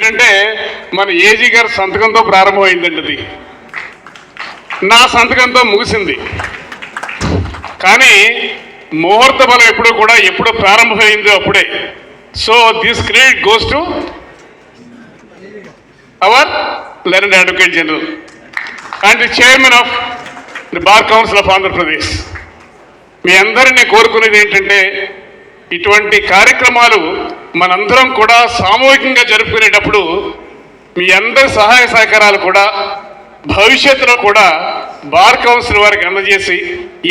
ఏంటంటే మన ఏజీ గారి సంతకంతో ప్రారంభమైందండి. అది నా సంతకంతో ముగిసింది. కానీ ముహూర్త బలం ఎప్పుడు ప్రారంభమైందో అప్పుడే. So this credit goes to our learned advocate general and the chairman of the bar council of Andhra Pradesh. మీ అందరినీ కోరుకునేది ఏంటంటే ఇటువంటి కార్యక్రమాలు మనందరం కూడా సామూహికంగా జరుపుకునేటప్పుడు మీ అందరి సహాయ సహకారాలు కూడా భవిష్యత్తులో కూడా బార్ కౌన్సిల్ వారికి అందజేసి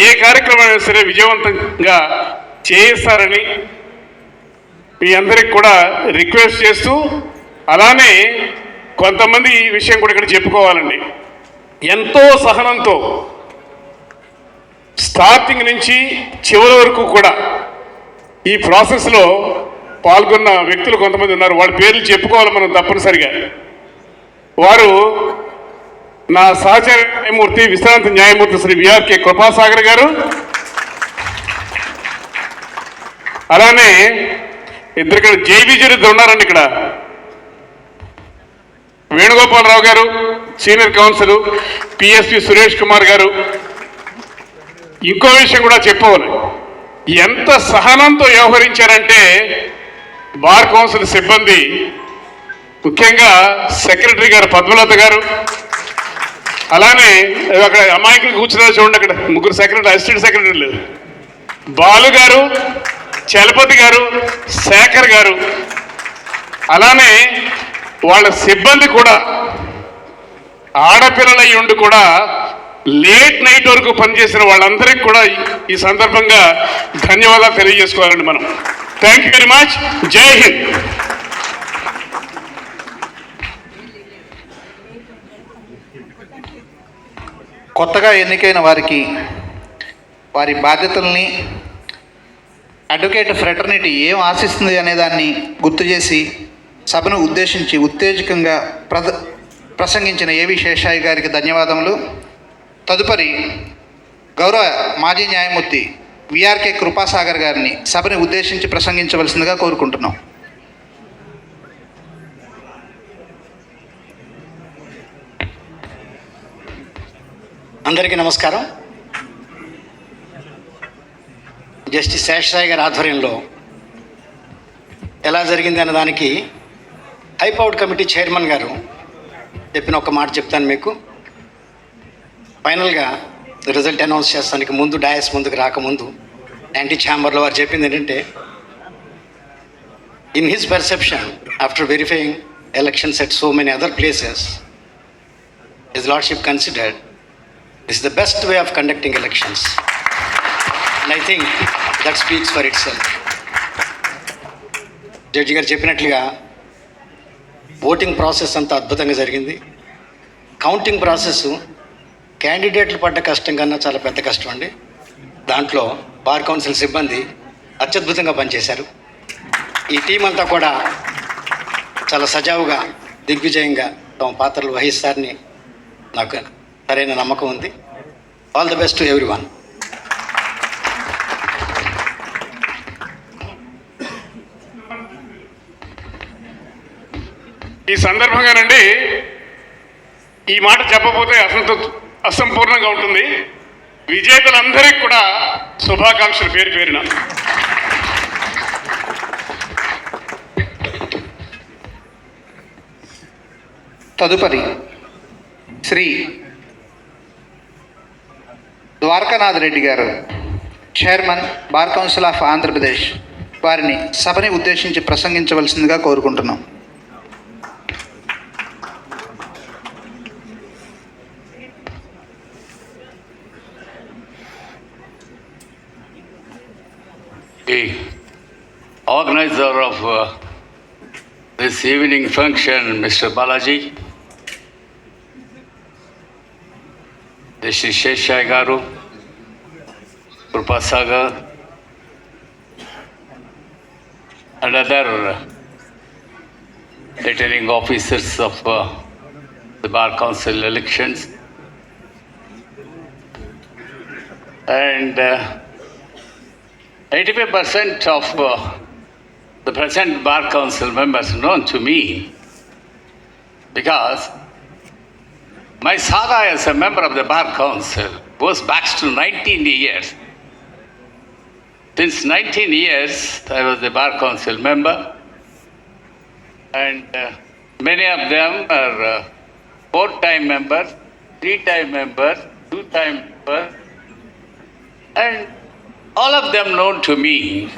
ఏ కార్యక్రమం సరే విజయవంతంగా చేయిస్తారని మీ అందరికి కూడా రిక్వెస్ట్ చేస్తూ, అలానే కొంతమంది ఈ విషయం కూడా ఇక్కడ చెప్పుకోవాలండి. ఎంతో సహనంతో స్టార్టింగ్ నుంచి చివరి వరకు కూడా ఈ ప్రాసెస్లో పాల్గొన్న వ్యక్తులు కొంతమంది ఉన్నారు. వాళ్ళ పేర్లు చెప్పుకోవాలి మనం తప్పనిసరిగా. వారు నా సహచర న్యాయమూర్తి, విశ్రాంత న్యాయమూర్తి శ్రీ విఆర్కే కృపాసాగర్ గారు, అలానే ఇక్కడ జేబీజీలు ఉన్నారండి. ఇక్కడ వేణుగోపాలరావు గారు senior council, PSP Suresh Kumar గారు. ఇంకో విషయం కూడా చెప్పవాలి, ఎంత సహనంతో వ్యవహరించారంటే బార్ కౌన్సిల్ సిబ్బంది, ముఖ్యంగా సెక్రటరీ గారు పద్మలత గారు, అలానే అక్కడ అమాయకులు కూర్చున్నారు చూడండి, అక్కడ ముగ్గురు సెక్రటరీ, అసిస్టెంట్ సెక్రటరీలు, బాలు గారు, చలపతి గారు, శేఖర్ గారు, అలానే వాళ్ళ సిబ్బంది కూడా ఆడపిల్లలయ్యి ఉండి కూడా లేట్ నైట్ వరకు పనిచేసిన వాళ్ళందరికీ కూడా ఈ సందర్భంగా ధన్యవాదాలు తెలియజేసుకోవాలండి మనం. Thank you very much. జై హింద్. కొత్తగా ఎన్నికైన వారికి వారి బాధ్యతల్ని, అడ్వకేట్ ఫ్రెటర్నిటీ ఏం ఆశిస్తుంది అనే దాన్ని గుర్తు చేసి సభను ఉద్దేశించి ఉత్తేజకంగా ప్రసంగించిన ఏవి శేషాయి గారికి ధన్యవాదములు. తదుపరి గౌరవ మాజీ న్యాయమూర్తి విఆర్కే కృపాసాగర్ గారిని సభని ఉద్దేశించి ప్రసంగించవలసిందిగా కోరుకుంటున్నాం. అందరికీ నమస్కారం. జస్టిస్ శేషసాయి గారి ఆధ్వర్యంలో ఎలా జరిగింది అన్న దానికి హైపవర్డ్ కమిటీ చైర్మన్ గారు చెప్పిన ఒక మాట చెప్తాను మీకు. ఫైనల్గా రిజల్ట్ అనౌన్స్ చేస్తానికి ముందు, డయాస్ ముందుకు రాకముందు యాంటీ ఛాంబర్లో వారు చెప్పింది ఏంటంటే, in his perception after verifying elections at so many other places, his lordship considered this is the best way of conducting elections. And I think that speaks for it self. Judge గారు చెప్పినట్లుగా voting process అంతా అద్భుతంగా జరిగింది. Counting process క్యాండిడేట్లు పడ్డ కష్టం కన్నా చాలా పెద్ద కష్టం అండి. దాంట్లో బార్ కౌన్సిల్ సిబ్బంది అత్యద్భుతంగా పనిచేశారు. ఈ టీం అంతా కూడా చాలా సజావుగా, దిగ్విజయంగా తమ పాత్రలు వహిస్తారని నాకు సరైన నమ్మకం ఉంది. All the best to everyone. ఈ సందర్భంగానండి ఈ మాట చెప్పబోతే అసంపూర్ణంగా ఉంటుంది. విజేతలందరికీ కూడా శుభాకాంక్షలు పేరు పేరున. తదుపరి శ్రీ ద్వారకానాథ్ రెడ్డి గారు, chairman bar council of Andhra Pradesh, వారిని సభని ఉద్దేశించి ప్రసంగించవలసిందిగా కోరుకుంటున్నాం. The organizer of this evening function, Mr. Balaji, Justice Sheshai Garu, Krupasagar, and other returning officers of the Bar Council elections, and 85% of the present Bar Council members known to me because my saga as a member of the Bar Council goes back to 19 years. Since 19 years, I was a Bar Council member, and many of them are 4-time members, 3-time members, 2-time members, and all of them known to me